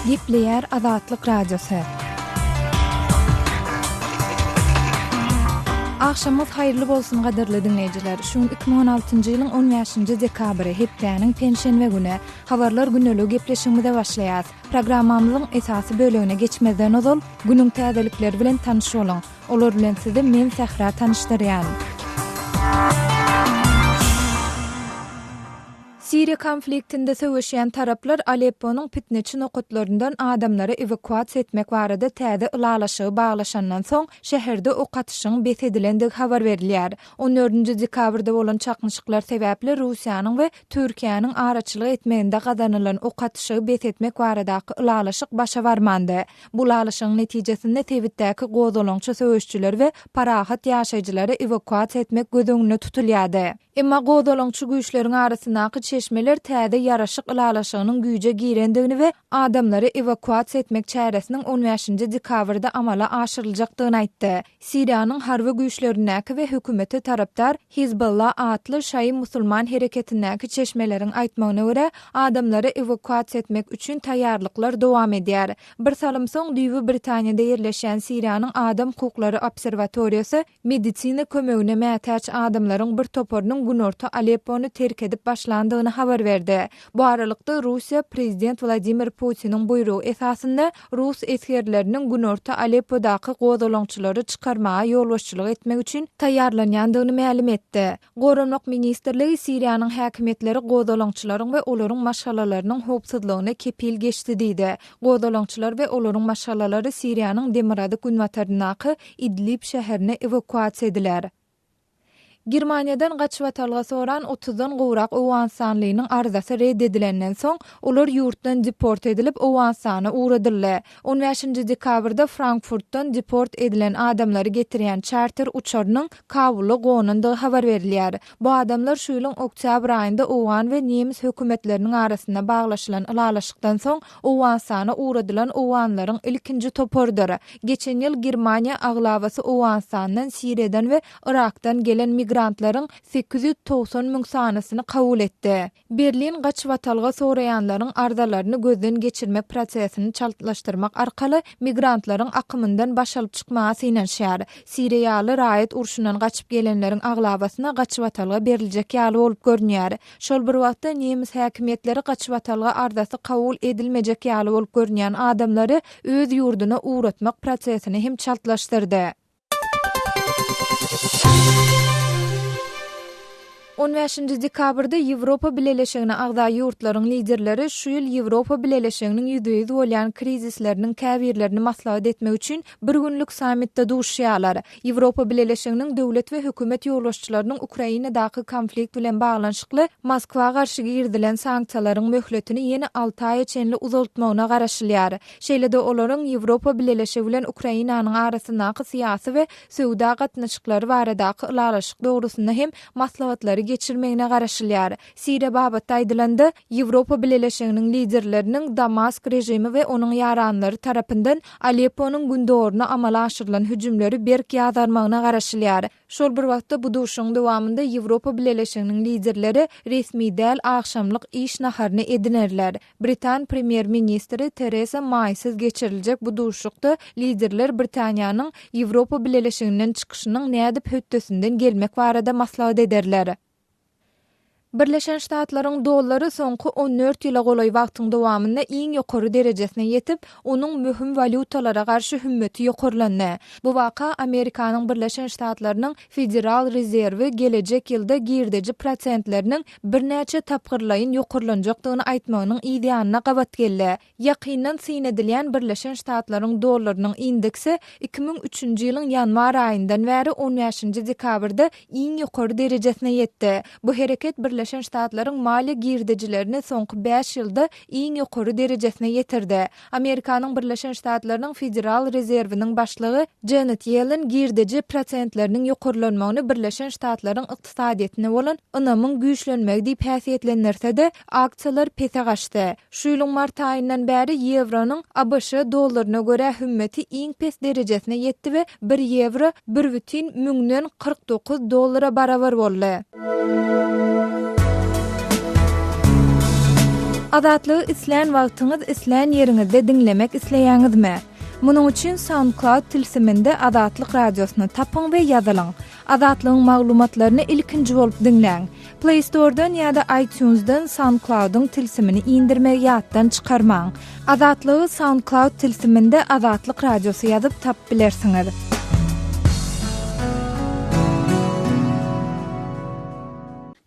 Gepleyer Azatlyk Radiosu. Akşamız hayırlı bolsun gaderli dinleyijiler. Şun 2016-njy ýylyň 15-nji dekabry hepdäniň penşenbe güni habarlar güneligi gepleşigimizde başlaýar. Programmamyzyň esasy bölegine geçmeden ozal günüň täzelikleri bilen tanışy bolan. Olar bilen sizi men Sahra tanışdyrýan. Siriya konfliktinde söwüşýän taraplar Alepponyň pitneçi nokatlaryndan adamlary evakuasiýa etmek barada täze ulalaşygy baglaşandan soň şäherde ok atyşyň besedilendigi habar berilýär. 14-nji dekabrda bolan çakmyşyklar sebäpli Russiýanyň we Türkiýanyň araçylyk etmeginde gazanylan ok atyşygy besetmek baradaky ulalaşyk başa barmandy. Bu ulalaşygyň netijesinde Tewitdäki gozalaňçy söwüşçüler we parahat ýaşaýjylary evakuasiýa etmek gözüňde tutulýardy. Emma gozalaňçy güýçleriň arasyndaky çeşmeler täze ýaraşyk ulalaşygynyň güýje girendigini we adamlary evakuasiýa etmek çäresiniň 15-nji dekabrda amala aşyryljakdygyny aýtdy. Siriýanyň harby güýçlerindäki we hökümeti tarapdar Hizbullah atly şaý musulman hereketindäki çeşmeleriň aýtmagyna görä adamlary evakuasiýa etmek üçin taýýarlyklar dowam edýär. Bir salym soň Düýbi Britaniýada ýerleşen Siriýanyň Adam hukuklary obserwatoriýasy medisina kömegine mätäç adamlaryň bir toporunyň günorta Aleppony terk edip başlandygyny habar berdi. Bu aralykda Russiýa prezident Vladimir Putiniň buýrugy esasında Rus eskerleriniň günorta Aleppodaky gozalaňçylary çykarmaga ýolbaşçylyk etmek üçin taýýarlanýandygyny ma'lum etdi. Goranmak ministrligi Siriýanyň häkimetleri gozalaňçylaryň we olaryň maşgalalarynyň howpsuzlygyna kepil geçdi diýdi. Gozalaňçylar we olaryň maşgalalary Siriýanyň Demirady günwatarynaky Idlib şäherine evakuasiýa ediler. Germaniýadan gaçyp atalga soran 30-dan gowrak owan sanlygynyň arzasy reddedilenden soň olar ýurtdan deport edilip owan sany uğradyldy. 15-nji dekabrda Frankfurtdan deport edilen adamlary getirýän charter uçarynyň Kabuly gonundy habar berilýär. Bu adamlar şu ýylyň oktýabr aýynda owan we nemis hökümetleriniň arasynda baglaşylan ulalaşykdan soň owan sany uğradylan owanlaryň ilkinji topordur. Geçen ýyl Germaniýa aglabasy owan sanynyň Siriýadan we Irakdan gelen migrantlaryň 890.000 sanasyny kabul etdi. Berlin gaçyp atalga soraýanlaryň arzalaryny gözden geçirmek prosesini çaltlaşdyrmak arkaly migrantlaryň akymyndan başalyp çykmagy synanýar. Siriýaly raýat urşundan gaçyp gelenleriň aglabasyna gaçyp atalga beriljek ýaly bolup görünýär. Şol bir wagtda nemis häkimetleri gaçyp atalga arzasy kabul edilmejek ýaly bolup görünýän adamlary öz ýurduna uğratmak prosesini hem çaltlaşdyrdy. 15-nji dekabrda Ýewropa Birleşigine agda ýurtlaryň liderleri şu ýyl Ýewropa Birleşiginiň ýüzüýiz bolýan krizisleriniň käbirlerini maslahat etmek üçin bir günlük sammitde duşýarlar. Ýewropa Birleşiginiň döwlet we hökümet ýolbaşçylarynyň Ukrainadaky konflikt bilen baglanşykly Moskwa garşy girdilen sanksiýalaryň möhletini ýene 6 aýa çenli uzaltmagyna garaşylýar. Şeýle-de olaryň Ýewropa Birleşigi bilen Ukrainanyň arasyndaky syýasy we söwda gatnaşyklary baradaky ulalaşyk dogrusynda hem maslahatlary geçirmegine garaşylýar. Siriýa babatda aýdylanda Ýewropa Birleşiginiň liderleriniň Damask rejimi we onuň ýaranlary tarapyndan Alepponyň gündoruna amala aşyrylan hüjümleri berk ýazarmagyna garaşylýar. Şol bir wagtda bu duşuň dowamında Ýewropa Birleşiginiň liderleri resmi däl akşamlyk iş naharyny edinerler. Britan premier ministri Theresa May'siz geçiriljek bu duşukda liderler Britaniýanyň Ýewropa Birleşiginden çykyşynyň nädip höttesinden gelmek barada maslahat ederler. Birleşen Ştatlaryň dollary soňky 14 ýyla golay wagtyň dowamında iň ýokary derejesine ýetip, onuň möhüm valutalara garşy hümmeti ýokurlandy. Bu waka Amerikanyň Birleşen Ştatlarynyň Federal Rezerwi gelecek ýylda girdeji prosentleriniň birnäçe tapgyrlaýyn ýokurlanjakdygyny aýtmagynyň ideýanyna gabat geldi. Ýakyndan synedilýän Birleşen Ştatlaryň dollarynyň indeksi 2003-nji ýylyň ýanwar aýyndan bäri 15-nji dekabrda iň ýokary derejesine ýetdi. Bu hereket Birleşen Ştatlaryň maliýe girdejilerini soňky 5 ýylda iň ýokary derejesine ýetirdi. Amerikanyň Birleşen Ştatlarynyň Federal Rezerwiniň başlygy Janet Yellen girdeji prosentleriniň ýokurlanmagyny Birleşen Ştatlaryň ykdysadyetine bolan ynamyň güýçlenmegi diýip häsiýetlendirse-de aksiýalar pese gaçdy. Şu ýylyň mart aýyndan bäri ýevronyň ABŞ dollaryna görä hümmeti iň pes derejesine ýetdi we 1 ýewro 1,49 dollara barabar boldy. Adatlygy isleýän wagtyňyz isleýän ýeriňizde dinlemek isleýäňizmi? Munuň üçin SoundCloud tilsiminde Adatlyk radiosyny tapyň we ýazylyň. Adatlygyň maglumatlaryny ilkinji bolup dinleň. Play Store'dan ýa-da iTunes'dan SoundCloud'un tilsimini indirmek ýatdan çykarmaň. Adatlygy SoundCloud tilsiminde Adatlyk radiosy ýazyp tap bilersiňiz.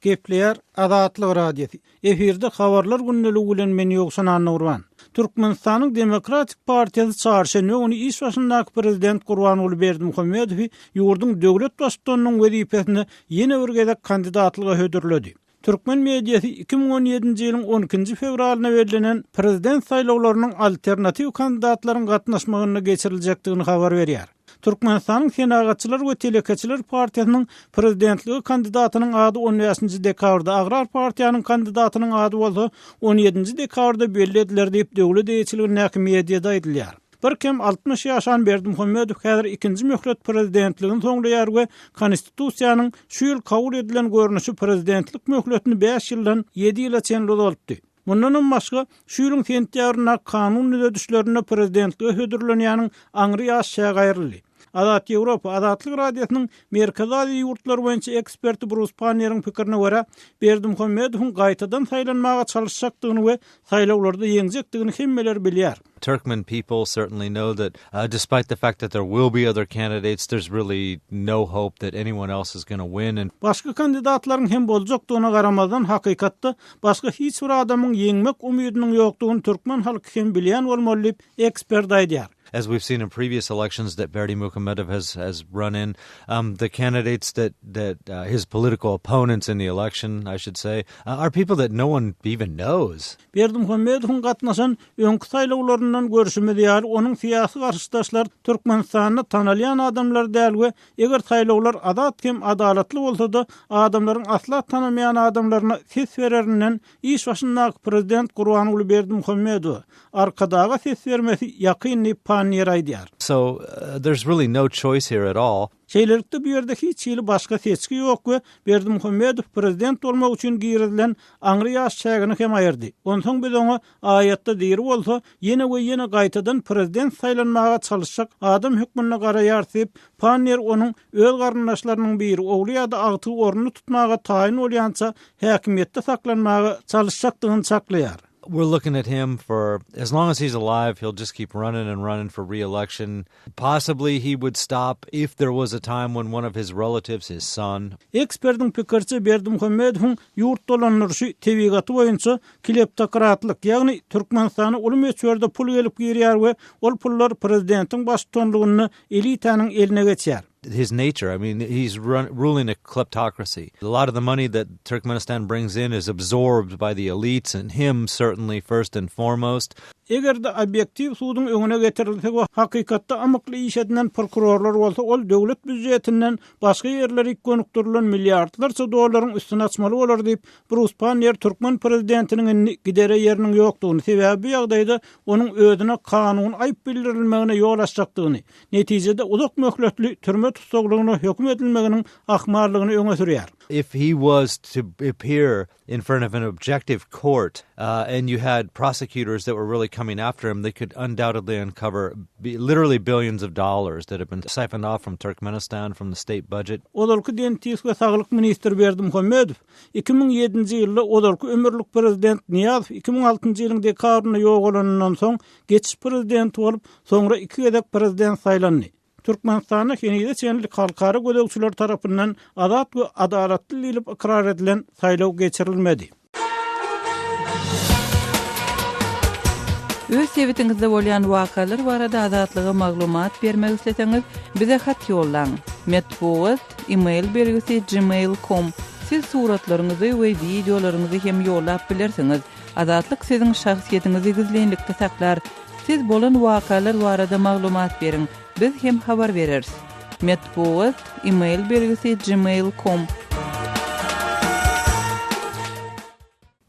Gepler Adatlyk radiosu. Efirde habarlar günneligi bilen men ýoksan Nurwan. Türkmenistanyň Demokratik Partiýasy çarşenbe onu iş başyndaky prezident Gurbanuly Berdimuhammedow ýurdun döwlet başçylygynyň wezipesine ýene bir gezek kandidatlyga hödürledi. Türkmen mediýasy 2017-nji ýylyň 12-nji fevralyna berilenen prezident saýlawlarynyň alternativ kandidatlaryň gatnaşmagyny geçiriljekdigini habar berýär. Türkmenistanyň Senagatçylar we Telekaçylar Partiýasynyň prezidentligi kandidatynyň ady 15-nji dekabrda, Agrar Partiýanyň kandidatynyň ady bolsa 17-nji dekabrda belli ediler diýip döwlet eýçiliginiň mediýada aýdylýar. Bir kim 60 ýaşan Berdimuhammedow häzir ikinji möhlet prezidentligini soňlaýar we konstitusiýanyň şu ýyl kabul edilen görnüşi prezidentlik möhletini 5 ýyldan 7 ýyla çenli bolupdy. Mundan başga şu ýylyň sentýabrynda kanun düzüşlerine prezidentlige hödürlenýäniň aňry ýaşaýa gaýryldy. Adat Ýewropa Adatlyk radiosynyň Merkezi Aziýa ýurtlar boýunça eksperti Bruce Panner'in pikirine görä, Berdimuhammedowyň gaýtadan saýlanmaga çalışjakdygyny we saýlawlarda ýeňjekdigini hemmeler bilýär. Turkmen people certainly know that despite the fact that there will be other candidates, there's really no hope that anyone else is going to win. And başka kandidatlaryň hem boljakdygyna garamazdan hakykatda başka hiç bir adamyň ýeňmek umydynyň ýokdugyny türkmen halky hem bilýän bolmaly diýip ekspert aýdýar. As we've seen in previous elections that Berdimuhammedow has run in, the candidates that his political opponents in the election, I should say, are people that no one even knows. Berdimuhammedowyň gatnaşan öňkü saýlawlaryndan görüşmedi ýaly onuň syýasy garşydaşlar Türkmenistanyny tanalýan adamlar däl we eger saýlawlar adat hem adalatly bolsa-da adamlaryň asla tanamayan adamlaryna ses bererinden iş başyndaky prezident Gurbanuly Berdimuhammedow arkadaga ses bermesi ýakynly So there's really no choice here at all. Şeýlelikde bu ýerde hiç ýyly başga seçki ýok we Berdimuhammedow prezident bolmak üçin giýrilen aňry ýaşaýagyny hem aýyrdy. Onsoň biz oňa aýatda diýir bolsa, ýene we ýene gaýtadan prezident saýlanmaga çalışjak adam hükmüne garaýar diýip Panner onuň öz garyndaşlarynyň biri ogly ýa-da agty ornuny tutmaga taýin bolýança häkimetde saklanmaga çalışjakdygyny çaklaýar. We're looking at him for as long as he's alive, he'll just keep running for re-election. Possibly he would stop if there was a time when one of his relatives, his son. Ekspertin pikirçe Berdimuhammedowyň ýurt dolanýarsy tebigaty boýunça kleptokratlyk, ýagny Türkmenistany uly meçherde pul gelip girýär we ol pullar prezidentiň başçylygyny elitanyň eline geçýär. His nature, I mean, he's ruling a kleptocracy. A lot of the money that Turkmenistan brings in is absorbed by the elites, and him certainly first and foremost. Egerde obyektiv suwdyň öňüne getirilse we hakykatda amykly iş edilen prokurorlar bolsa, ol döwlet büdjetinden başga ýerlere gönükdirilen milliardlarça dollaryň üstüne açmaly bolar diýip Bruce Panner Türkmen prezidentiniň gidere ýeriniň ýokdugyny, sebäbi bu ýagdaýda onuň özüne kanun aýp bildirilmegine ýol açjakdygyny, netijede uzak möhletli türme tutsaklygyna hökm edilmeginiň ahmarlygyny öňe sürýär. If he was to appear in front of an objective court and you had prosecutors that were really coming after him, they could undoubtedly uncover literally billions of dollars that have been siphoned off from Turkmenistan, from the state budget. Odalky Dentis we Saglyk ministri Berdimuhammedow 2007-nji ýylda odalky ömürlük prezident Niýazow 2006-njy ýylyň dekabrynda ýogalanyndan soň geçiş prezident bolup, soňra 2 gezek prezident saýlandy. Türkmenistanyň henüýde çenlik halkary gödäwçiler tarapyndan adat we adalatly diýilip ikrar edilen saýlaw geçirilmedi. Öz sebetiňizde bolýan wakalar barada adatlyga maglumat bermek isleseňiz, bize hat ýollaň. Metbuat email bergisi gmail.com. Siz suratlaryňyzy we videolaryňyzy hem ýollap bilersiňiz. Adatlyk siziň şahsiýetiniňizi gizlenlikde saklar. Siz bolan wakalar barada maglumat beriň. Biz hem habar bereriz. Metbuat email bergisi gmail.com.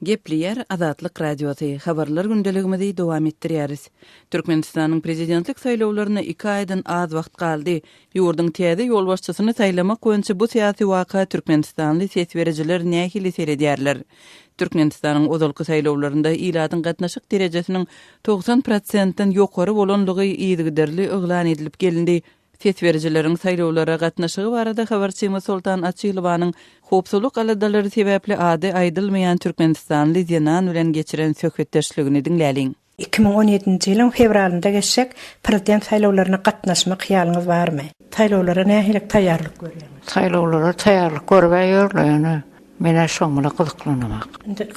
Gepliyer Azatlyk Radiosu habarlar gündeligimizi dowam etdirýäris. Türkmenistanyň prezidentlik saýlawlaryna 2 aýdan az wagt galdy. Ýurdun täze ýolbaşçysyny saýlamak boýunça bu syýasy waka Türkmenistanly sesberjiler nähili seredýärler. Türkmenistanyň ozalky saýlawlarynda iladyň gatnaşyk derejesiniň 90%-dan ýokary bolanlygy ýygyderli yglan edilip gelindi. Sesberjileriň saýlawlara gatnaşygy barada habarçymy Sultan Açylowanyň hopsuluk aladalary sebäpli ady aýdylmaýan Türkmenistanly Zenan bilen geçiren söhbetdeşligini dinläliň. 2017-nji ýylyň fevralynda geçsek prezident saýlawlaryna gatnaşmak hyýalyňyz barmy? Saýlawlara nähili taýýarlyk görýäňiz? Saýlawlara taýýarlyk görbeýärler. Mene şoňla gyzyklanmak.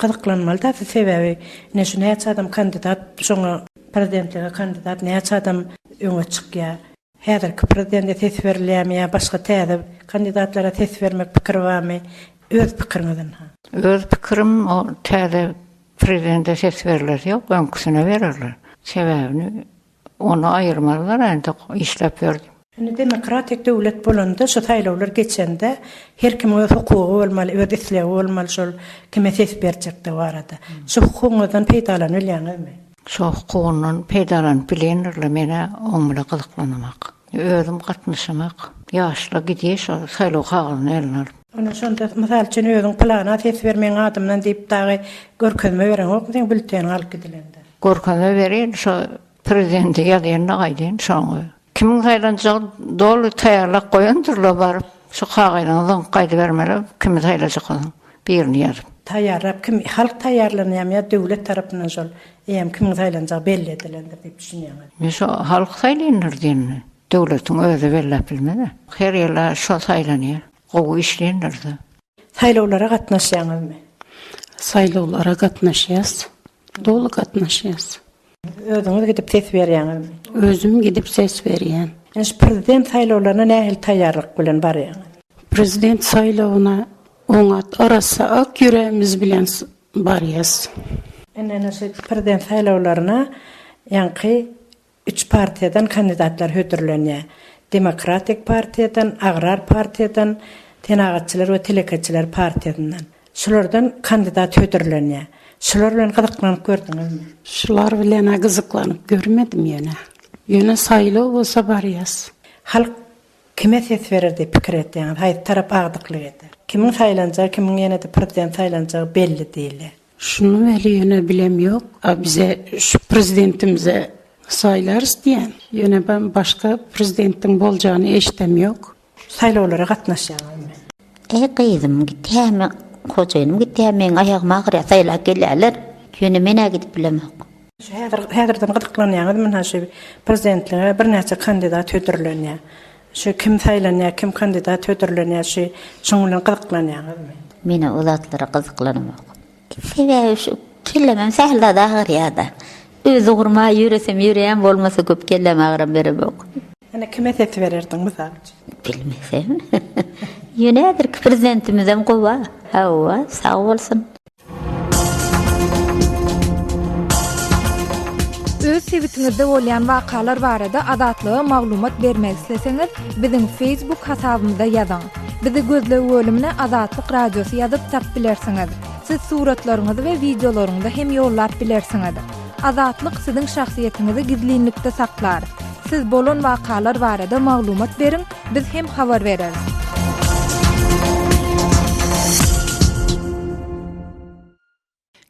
Gyzyklanmaly da sebäbi näçe adam kandidat, şoňa prezidentlige kandidat näçe adam öňe çykýar. Häzirki prezident tesberleýärmi, başga täze kandidatlara tesbermek pikir barmy? Öz pikiriňizden. Öz pikirim o täze prezidente tesberler ýok, öňküsine bererler. Sebäbini onu aýyrmalar, ende işläp berdi. Demokratik döwlet bolanda şu saýlawlar geçende her kim öz hukugy bolmaly, öz isleги bolmaly, şol kime ses berjekdi barada. Şu hukugyňdan peýdalanylýarmy? Şu hukugynyň peýdalanyp bilenlerle mene oňla gyzyklanmak. Özüm gatnaşmak, ýaşla gidýär şo saýlaw hagyny elner. Ona şonda mysal üçin özüň plana ses bermeň adamdan diýip dagy görkezme beren ok, diň bülten alyp gidilende. Görkezme berin şo prezidenti ýadyna gaýdyn şoňy. Kimin saýlanjak dolu taýýarlap goýandyrlar bar. Şu hagynyň gaýdy bermeli, kimi saýlanjak birini ýazyp. Taýýarlap kim halk taýýarlanýar, döwlet tarapyndan şol kimin saýlanjak belli edilendir diýip düşünýär. Şu halk saýlanýar diýeni. Döwletiň özü bellep bilmeli. Her ýerler şo saýlanýar. Gowy işlenirdi. Saýlawlara gatnaşýaňyzmy? Saýlawlara gatnaşýas. Dolu gatnaşýas. Özüňiz gidip ses berýäňizmi? Özüm gidip ses berýän. Prezident saýlawlaryna nähili taýýarlyk bilen barýaňyz? Prezident saýlawyna oňat arasa ak ýüregimiz bilen barýas. Prezident saýlawlaryna ýanky 3 partiýadan kandidatlar hödürlenýär. Demokratik partiýadan, Agrar partiýadan, Tenagatçylar we Telekatçylar partiýadan. Şulardan kandidat hödürlenýär. Şular bilen gyzyklanıp gördüňizmi? Şular bilen gyzyklanıp görmedim ýene. Ýene saýlaw bolsa barýas. Halk kime ses berer diýip pikir etdiňiz? Haýy tarap agdyklyk eder. Kimin saýlanjak, kimin ýene-de prezident saýlanjak belli diýil. Şunu weli ýene bilem ýok. Bize şu prezidentimize saýlarys diýen. Ýene ben başga prezidentiň boljany eşdem ýok. Saýlawlara gatnaşýaňyzmy? Gyzym gitýärmi? Hojaýym gitýärmi? Aýagyma agyrýar saýlap gelýärler. Ýöne mene gidip bilemek. Şu häzirden gyzyklanýaňyz şu prezidentlige bir näçe kandidat hödürlenýär. Şu kim saýlanýar, kim kandidat hödürlenýär, şoň bilen gyzyklanýaňyzmy? Mene uzatlara gyzyklanmak. Sebäbi şu kellemem sähilde da agyrýar. Öz ugurma ýüresem ýüreýän bolmasa köp kellem agyram beribok. Ana kime ses bererdiň mysal? Bilmesem. Ýönedir ki prezidentimizem gowa. Hawa, sağ bolsun. Öz sebitiňizde bolýan wakalar barada adatlyga maglumat bermek isleseňiz, biziň Facebook hasabymyzda ýazyň. Bizi gözlegi bölümine Azatlyk Radiosu ýazyp tap bilersiňiz. Siz suratlaryňyzy we videolaryňyzy hem ýollap bilersiňiz. Azatlyk siziň şahsiýetiniňizi gizlinlikde saklar. Siz bolan wakalar barada maglumat beriň, biz hem habar bereriz.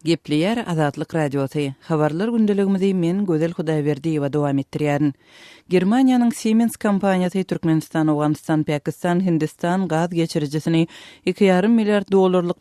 Gepliyer Azatlyk Radiosu. Habarlar gündeligimizi men Gözel Hudaýberdiýewa dowam etdirýän. Germaniýanyň Siemens kompaniýasy Türkmenistan, Awganistan, Pakistan, Hindistan gaz geçiricisini $2,5 milyard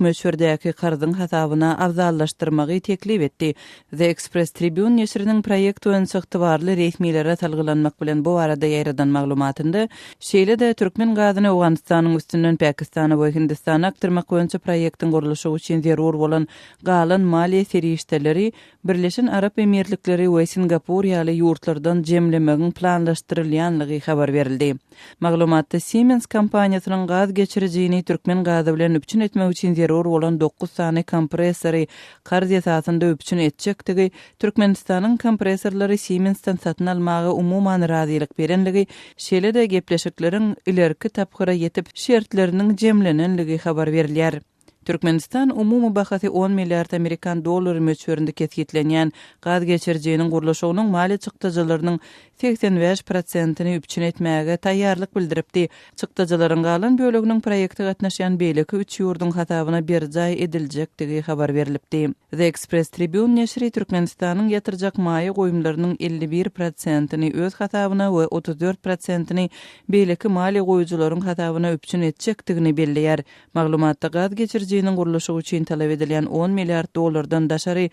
möçberdäki garzyň hasabyna awzallaşdyrmagy teklip etdi. The Express Tribune ýeşiriniň proýekt boýunça ygtybarly resmiýlere salgylanmak bilen bu arada ýaýradan maglumatynda şeýle-de Türkmen gazyny Awganistanyň üstünden Pakistana we Hindistana aktarmak boýunça proýektiň guruluşy üçin zerur bolan galan maliýe serişdeleri Birleşen Arap Emirlikleri we Singapur ýaly ýurtlardan jemlemegiň planlaşdyrylýanlygy habar berildi. Maglumatda Siemens kompaniýasynyň gaz geçiricini Türkmen gazy bilen üpçün etmek üçin zerur bolan 9 sany kompressory garz ýasasynda üpçün etjekdigi, Türkmenistanyň kompressorlary Siemens'ten satyn almagy umuman razylyk berenligi, şeýle-de gepleşikleriň ilerki tapgyra ýetip şertleriniň jemlenenligi habar berilýär. Türkmenistan umumy bahasy 10 milliard Amerikan dollary möçberinde ketgitlenýän gaz geçirjeginiň gurulşygynyň mali çykdyjylarynyň 85%-ni üpçün etmäge taýýarlyk bildiripdi. Çykdyjylaryň galan böleginiň proýekte gatnaşýan beýleki 3 ýurdun hatabyna berjay ediljekdigi habar berilipdi. The Express Tribune neşri Türkmenistanyň ýatyrjak maýy goýumlarynyň 51%-ni öz hatabyna we 34%-ni beýleki mali goýujularyň hatabyna üpçün etjekdigini belleýär. Maglumatda gaz geçirjeginiň gurulşy üçin talap edilen 10 milliard dollardan daşary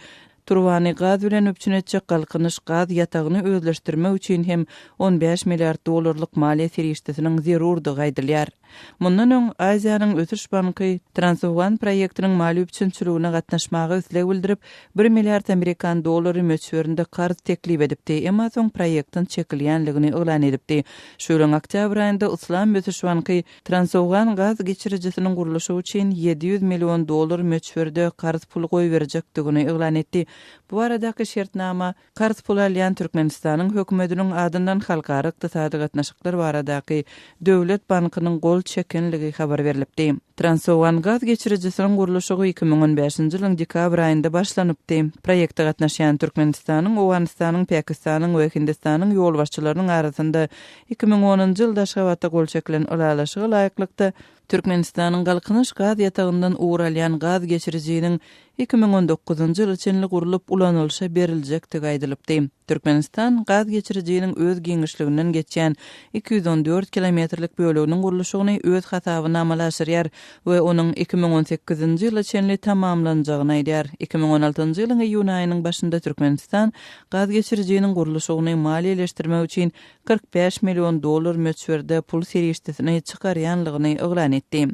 Turwany gaz bilen üpçün etjek galkynyş gaz ýatagyny özleşdirmek üçin hem 15 milliard dollarlyk maliýe serişdesiniň zerurdygy aýdylýar. Mundan öň Aziýanyň Ötüş banky Transafgan proýektiniň mali üpçünçiligine gatnaşmagy isleg bildirip 1 milliard Amerikan dollary möçberinde karz teklip edipdi. Emma soň proýektin çekilýänligini elan edipdi. Şu ýylyň oktyabr aýynda Islam Ötüş banky Transafgan gaz geçirjisiniň gurulşy üçin 700 million dollar möçberde karz pul goýberjekdigini elan etdi. Bu aradaky şertnama karz pul alýan Türkmenistanyň hökümetiniň adyndan halkara ykdysady gatnaşyklar baradaky döwlet bankynyň gol çekenligi habar berilipdi. Transafgan gaz geçirjisiniň gurulşy 2015-nji ýylyň dekabr aýynda başlanypdy. Proýekte gatnaşan Türkmenistanyň, Owganistanyň, Pakistanyň we Hindistanyň ýolbaşçylarynyň arasynda 2010-njy ýylda Şawatda gol çekilen ulalaşygy laýyklykda Türkmenistanyň galkynyş gaz ýatagyndan uğralýan gaz geçirjiginiň 2019-njy ýyl içinde gurulup ulanylşa beriljekdigi aýdylypdy. Türkmenistan gaz geçirjiginiň öz giňişliginden geçýän 214 kilometrlik böleginiň gurulşygyny öz hatabyna amal aşyrýar we onuň 2018-nji ýyl içinde tamamlanjagyny aýdýar. 2016-njy ýylyň iýun aýynyň başynda Türkmenistan gaz geçirjiginiň gurulşygyny maliýeleşdirmek üçin 45 million dollar möçberde pul serişdesini çykarýanlygyny elan etdi.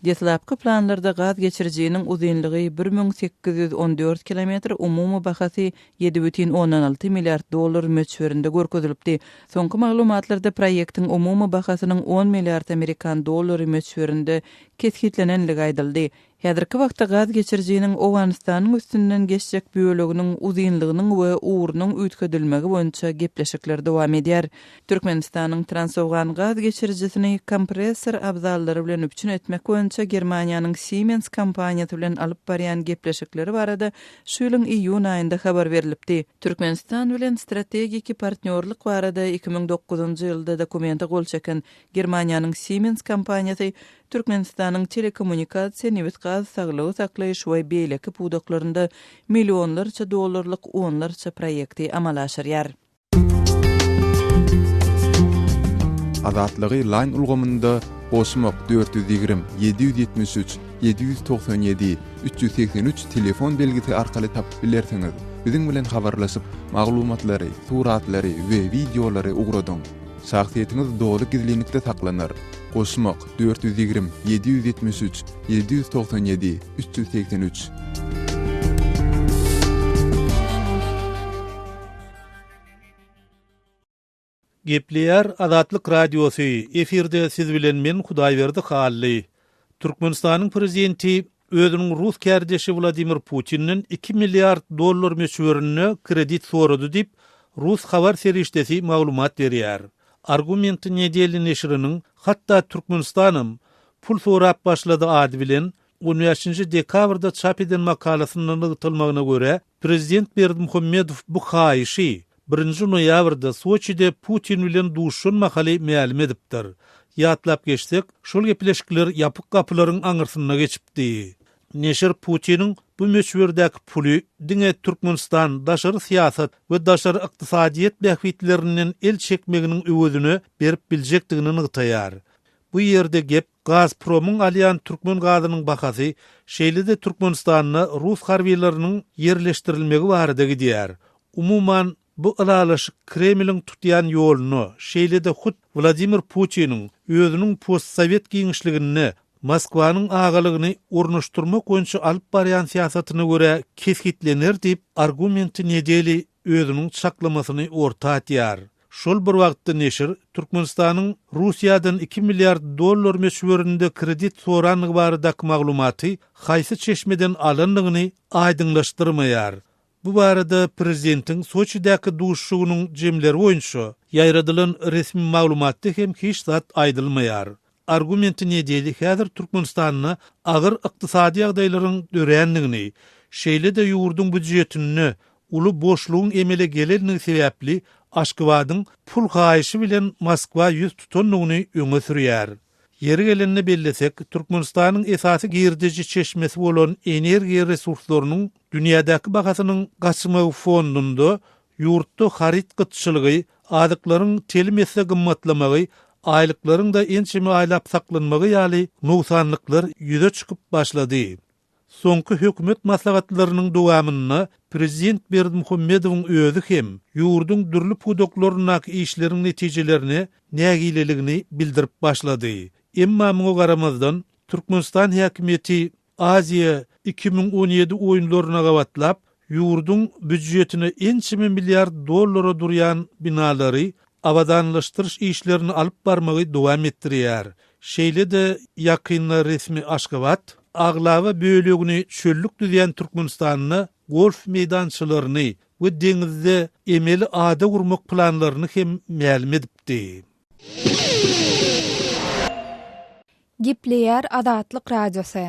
Deslapky planlarda gaz geçirjiginiň uzunlygy 1814 kilometr, umumy bahasy 7,16 milliard dollar möçberinde görkezilipdi. Soňky maglumatlarda proýektiň umumy bahasynyň 10 milliard Amerikan dollary möçberinde ketgitlenenligi aýdyldy. Häzirki wagtda gaz geçirjiginiň Owganistanyň üstünden geçjek böleginiň uzunlygynyň we uğrunyň üýtgedilmegi boýunça gepleşikler dowam edýär. Türkmenistanyň Transafgan gaz geçirjisini kompressor abzallary bilen üpçün etmek boýunça Germaniýanyň Siemens kompaniýasy bilen alyp barýan gepleşikleri barada şu ýylyň iýun aýynda habar berilipdi. Türkmenistan bilen strategiki partnerlik barada 2009-njy ýylda dokumenta gol çeken Germaniýanyň Siemens kompaniýasy Türkmenistanyň telekommunikasiýa, newit gaz saglygy saklaýyş we beýleki pudaklarynda millionlarça dollarlyk onlarça proýekti amala aşyrýar. Azatlygy line ulgamynda Osmak 420 773 797 383 telefon belgisi arkaly tapyp bilersiňiz. Biziň bilen habarlaşyp maglumatlary, suratlary we videolary ugradyň. Şahsiýetiniz dogry gizlilikde saklanır. Osmak 420 773 797 383. Gepleýär Azatlyk radiosu. Efirde siz bilen men Hudaýberdi Hally. Türkmenistanyň prezidenti özüniň Rus kärdeşi Vladimir Putinin 2 milliard dollar möçberini kredit sorady diýip Rus habar serişdesi maglumat berýär. Argument nedeli neşriniň hatda Türkmenistanym pul sorap başlady ady bilen 15-nji dekabrda çap eden makalasynyň ýytylmagyna görä prezident Berdimuhammedow bu haýyşy 1-nji noýabrda Soçide Putin bilen duşunmahaly ma'lum edipdir. Ýatlap geçsek, şol gepleşikler ýapyk gapylaryň aňyrsyna geçipdi. Neşir Putiniň bu möçberdäki puly diňe Türkmenistan daşary siýasat we daşary ykdysadyýet bähwitlerinden el çekmeginiň öwüdüni berip biljekdigini ýytaýar. Bu ýerde gep Gazpromyň alýan türkmen gazynyň bahasy şeýlede Türkmenistanyna Rus harbiýetleriniň ýerleşdirilmegi barada gidýär. Umuman bu ulalaşyk Kremliň tutýan ýoluny şeýlede hut Vladimir Putiniň özüniň postsovet giňişligini Moskwanyň agalygyny urnuşdurmak boýunça alyp barýan siýasatyna görä kesgitlenir diýip argumenti nedeli özüniň çaklamasyny orta atýar. Şol bir wagtda neşir Türkmenistanyň Russiýadan 2 milliard dollar möçberinde kredit soranlygy baradaky maglumaty haýsy çeşmeden alyndygyny aýdyňlaşdyrmaýar. Bu barada prezidentiň Soçidäki duşugynyň jemleri boýunça ýaýradylan resmi maglumatda hem hiç zat aýdylmaýar. argumenti nedeli häzir Türkmenistanyny agyr ykdysady ýagdaýlaryň dörenligini, şeýle de ýurdun büdjetini, ulu boşluğun emele gelelini sebäpli Aşgabatyň pul gaýşy bilen Moskwa ýüz tutanlygyny öňe sürýär. Yeri gelenini bellesek, Türkmenistanyň esasy girdici çeşmesi bolan energiýa resurslarynyň dünýädäki bahasynyň gaçmagy fondunda ýurtda harit gytçylygy, adyklaryň telimese gymmatlamagy, aýlyklaryň da ençimi aýlap saklanmagy ýaly nuksanlyklar ýüze çykyp başlady. Soňky hökümet maslahatlarynyň dowamyny Prezident Berdimuhammedowyň özü hem ýurdun dürli pudoklarynyň işleriň netijelerini nägileligini bildirip başlady. Emma muňa garamazdan Türkmenistan häkimeti Aziya 2017 oýunlaryna gawatlap ýurdun büdjetini $1 milyard durýan binalary abadanlaşdyryş işlerini alyp barmagy dowam etdirýär. Şeýle de ýakynda resmi Aşgabat aglawa bölegini çöllük düzýän Türkmenistanyny golf meydançylaryny we deňizde emeli ada gurmak planlaryny hem ma'lum edipdi. Gepleýär Adatlyk radiosu.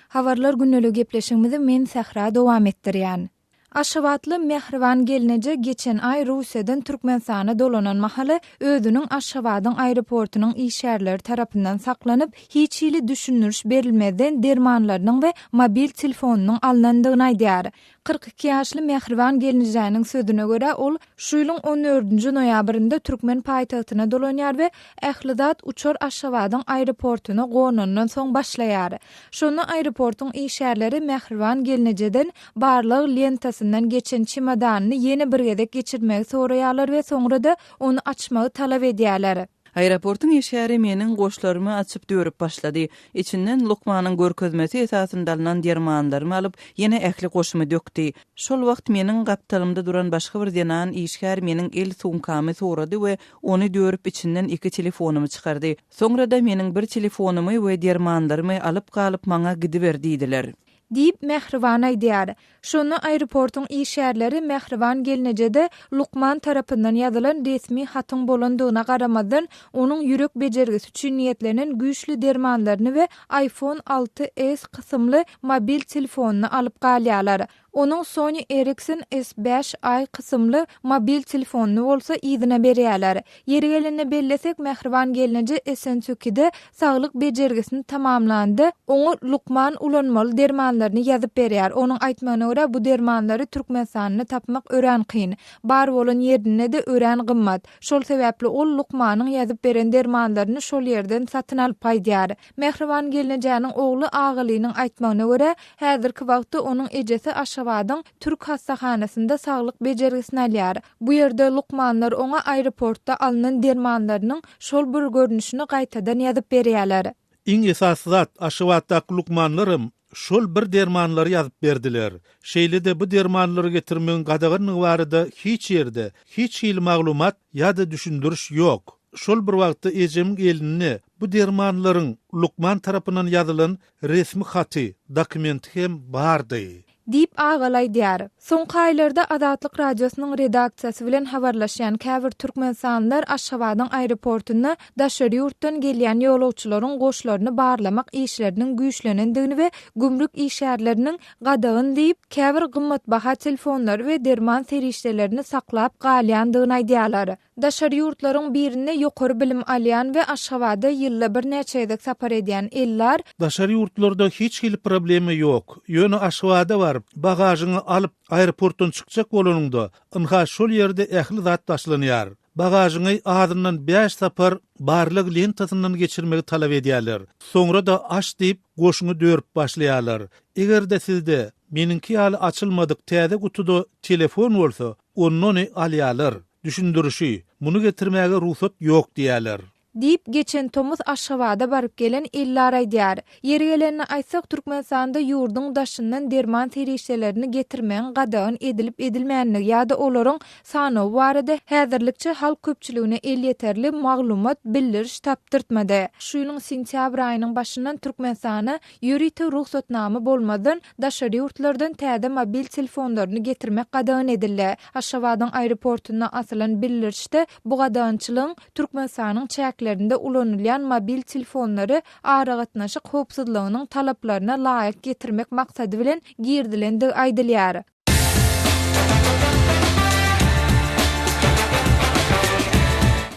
Habarlar günnelik gepleşigimizi men Sahra dowam etdirýän. Aşgabatly Mehriban Gelneje geçen ay Russiýadan Türkmenistana dolanan mahaly özüniň Aşgabatyň aeroportunyň işgärleri tarapyndan saklanyp hiç hili düşünürüş berilmeden dermanlarynyň we mobil telefonunyň alnandygyny aýdýar. 42 ýaşly Mehriban Gelneje'niň sözüne görä ol şu ýylyň 14-nji noýabrynda Türkmen paýtagtyna dolanýar we Ählidat uçar Aşgabatyň aeroportuny gonandan soň başlaýar. Şonu aeroportuň işgärleri Mehriban Gelneje'den barlyk lentasynyň geçen çimadanyny ýene bir gezek geçirmek soraýarlar we soňra da onu açmagy talap edýärler. Aeroportun işgäri meniň goşlarymy açyp dörüp başlady. İçinden Lukmanyň görkezmesi esasynda alynan dermanlarymy alyp ýene ähli goşumy dökdi. Şol wagt meniň gaptalymda duran başga bir denan işgär meniň el sunkamy sorady we ony dörüp içinden 2 telefonumy çykardy. Soňra da meniň bir telefonumy we dermanlarymy alyp galyp maňa gidiberdiler. Diýip Mehriban aýdýar. Şonu aeroportuň işgärleri Mehriban Gelneje'de Lukman tarapyndan ýazylan resmi hatyň bolandygyna garamazdan onuň ýürek bejergisi üçin niýetlenen güýçli dermanlaryny we iPhone 6s kysymly mobil telefonuny alyp galýarlar. Onuň Sony Ericsson S5i kysymly mobil telefonuny bolsa ýygyna berýärler. Ýeri gelenine bellesek Mehriban Gelneje SN2'de saglyk bejergisini tamamlandy. Oňa Lukman ulanmaly dermanlaryny ýazyp berýär. Onuň aýtmagyna görä bu dermanlary Türkmenistanyny tapmak ören kyn. Bar bolan ýerine de ören gymmat. Şol sebäpli ol Lukmanyň ýazyp beren dermanlaryny şol ýerden satyn alyp gaýdýar. Mehriban Gelneje'niň ogly Agylynyň aýtmagyna görä häzirki wagtda onuň ejesi Aşgabatyň Türk hastahanasynda saglyk bejergisini alýar. Bu ýerde Lukmanlar oňa aeroportda alynan dermanlarynyň şol bir görnüşini gaýtadan ýazyp berýärler. Iň esasy zat Aşgabatdaky Lukmanlarym şol bir dermanlary ýazyp berdiler. Şeýle de bu dermanlary getirmegiň gadagyny barada hiç ýerde hiç hil maglumat ýa-da düşündürüş ýok. Şol bir wagtda ejemiň elini bu dermanlaryň Lukman tarapyndan ýazylan resmi haty, dokument hem bardy. Diýip agalaýdýar. Soňky aýlarda Adatlyk radiosynyň redaksiýasy bilen habarlaşýan käbir türkmenistanylar Aşgabatyň aeroportuny daşary ýurtdan gelýän ýolagçylaryň goşlaryny barlamak işleriniň güýçlenendigini we gümrük işgärleriniň gadagyny diýip käbir gymmatbaha telefonlar we derman serişdelerini saklap galýandygyny aýdýarlar. Daşary ýurtlaryň birine ýokary bilim alýan we Aşgabada ýylda bir neçe ýyl sapar edýän eller daşary ýurtlarda hiç hil problemi ýok. Ýöne Aşgabada bar, bagažyny alyp aeroportdan çykjak bolanynda ynha şol ýerde ähli zat taşlanýar. Bagažyny adyndan 5 sapar barlyk lentasyndan geçirmegi talap edýärler. Soňra da aç diýip goşuny dörüp başlaýarlar. Egerde sizde meniňki ýaly açylmadyk täze gutuda telefon bolsa, ony alýarlar. Düşündürüşi, muny getirmäge ruhsat ýok diýärler. Diýip geçen Tomuz Aşgabada baryp gelen ellar aýdýar. Ýeri gelenine aýtsak Türkmenistanda ýurdun daşyndan derman serişdelerini getirmeň gadagyny edilip edilmänligi ýa-da olaryň sanawy barada häzirlikçe halk köpçüligine el ýeterli maglumat bildiriş tapdyrtmady. Şu ýylyň sentýabr aýynyň başyndan Türkmenistana ýürüýte ruhsatnama bolmadan daşary ýurtlardan täze mobil telefonlaryny getirmek gadagyny edildi. Aşgabatyň aeroportuna asylan bildirişde bu gadagynyçylygyň Türkmenistanyň çäkleri şäherlerinde ulanylýan mobil telefonlary aragatnaşyk howpsuzlygynyň talaplaryna laýyk getirmek maksady bilen girdilendi aýdylýar.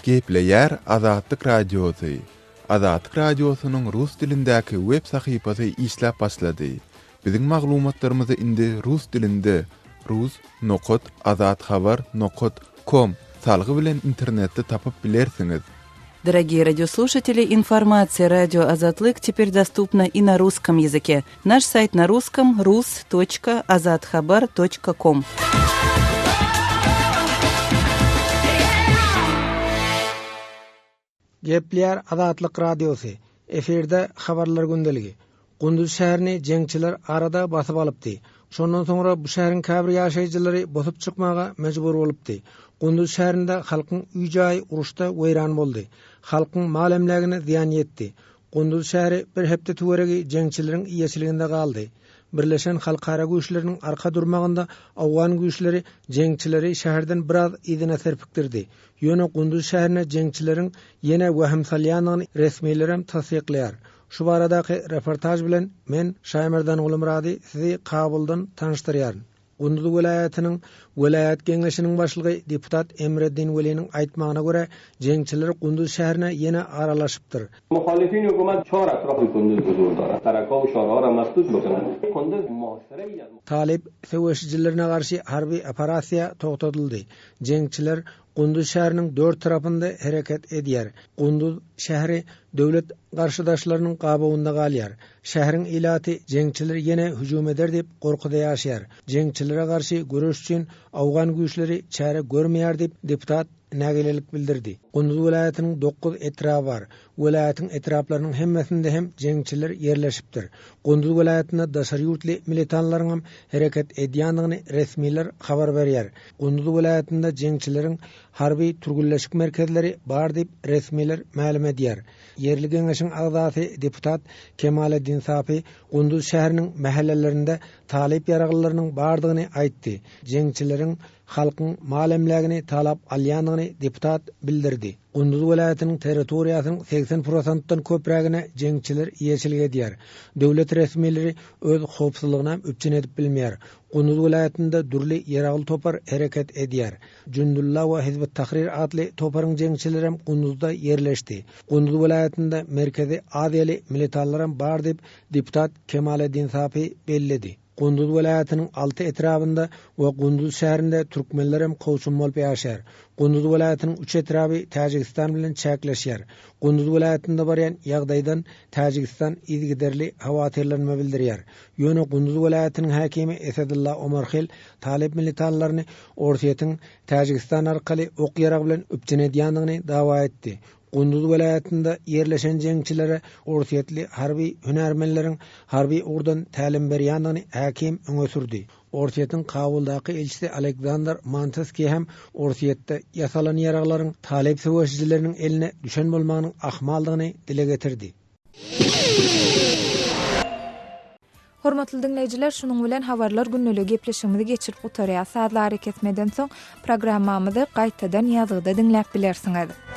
Gepleýär Azatlyk Radiosy. Azatlyk Radiosynyň rus dilindäki web sahypasy işläp başlady. Biziň maglumatlarymyzy indi rus dilinde rus.azatxabar.com salgy bilen internetde tapyp bilersiňiz. Дорогие радиослушатели, информация «Радио Азатлык» теперь доступна и на русском языке. Наш сайт на русском – rus.azatxabar.com. Gepleýär Azatlyk Radiosy. Eferde habarlar gündeligi. Gunduz şäherini jeňçiler arada basyp alypdy. Şondan soňra bu şäheriň käbir ýaşaýjylary bosyp çykmaga mejbur bolupdy. Gunduz şäherinde halkyň üýjaý uruşda weýran boldy. Halkyň malemlegine ziýan ýetdi. Gunduz şäheri bir hepde töweregi jeňçileriň iýeçiliginde galdy. Birleşen halkara güýçleriniň arka durmagynda Awgan güýçleri jeňçileri şäherden biraz ýygyna serpikdirdi. Ýöne Gunduz şäherine jeňçileriň ýene wähim salýanyny resmiýlerim tasdikleýär. Şu baradaky reportaj bilen men Şaýmerdan Ulumrady sizi Kabuldan tanıştyrýar. Gunduz welaýatynyň Welayat Geňeşiniň başlygy deputat Emreddin Weliniň aýtmagyna görä, jeňçiler Gunduz şäherine ýene aralaşypdyr. Muhalifin hökümet çor atrafy Gunduz huzurda Tarakaw şahara mahdud bolýan. Gunduz muhasara Talip söwüşçilerine garşy harby operasiýa togtatyldy. Jeňçiler Gunduz şäheriniň 4 tarapynda hereket edýär. Gunduz şäheri döwlet garşydaşlarynyň gabawynda galýar. Şäheriň ilaty jeňçiler ýene hüjum eder diýip gorkuda ýaşaýar. Jeňçilere garşy görüş üçin Awgan güýçleri çäre görmeýär diýip deputat nägelelik bildirdi. Gunduz welaýatynyň 9 etrapy bar. Welaýatyň etraplarynyň hemmesinde hem jeňçiler ýerleşipdir. Gunduz welaýatynda daşary ýurtly militanlaryň hem hereket edýändigini resmiýler habar berýär. Gunduz welaýatynda jeňçileriň harby turgullaşyk merkezleri bar diýip resmiýler ma'lum edýär. Yerli Geňeşiň agzasy deputat Kemaleddin Sapi Gunduz şäheriniň mahallelerinde talip ýaragylarynyň bardygyny aýtdy. Jeňçileriň halkyň malemlegini talap alýandygyny deputat bildirdi. Gunduz welaýatynyň territoriýasynyň 80%-dan köprägine jeňçiler ýeçilik edýär. Döwlet resmiýetleri öz howpsuzlygyna üpçün edip bilmeýär. Gunduz welaýatynda durly ýeragly topar hereket edýär. Jundullah we Hizbut Tahrir adly toparyň jeňçileri hem Gunduzda ýerleşdi. Gunduz welaýatynda merkezi ýaly militanlaryň bar diýip deputat Kemaleddin Sapi bellidi. Gunduz welaýatynyň 6 etrabynda we Gunduz şäherinde türkmenler hem kowşum bolup ýaşaýar. Gunduz welaýatynyň 3 etrapy Täjikistan bilen çäkleşýär. Gunduz welaýatynda barýan ýagdaýdan Täjikistan izgiderli hawatyrlanma bildirýär. Ýöne Gunduz welaýatynyň häkimi Esadullah Omarxil talip militanlaryny Orsiýetiň Täjikistan arkaly ok ýarag bilen üpçün edýändigini dawa etdi. Gunduz welaýatynda ýerleşen jeňçilere Orsiýetli harby hünärmenleriň harby urdan tälim berýändigini häkim öňe sürdi. Orsiýetiň Kabuldaky elçisi Aleksandr Manteski hem Orsiýetde ýasalan ýaraglaryň talip söwüşçileriniň eline düşen bolmagynyň ahmaldygyny dile getirdi. Hormatly dinleyijiler, şunuň bilen habarlar günneligi gepleşigimizi geçirip gutarýar. Saatlar kesmeden soň programmamyzy gaýtadan ýazgyda dinläp bilersiňiz.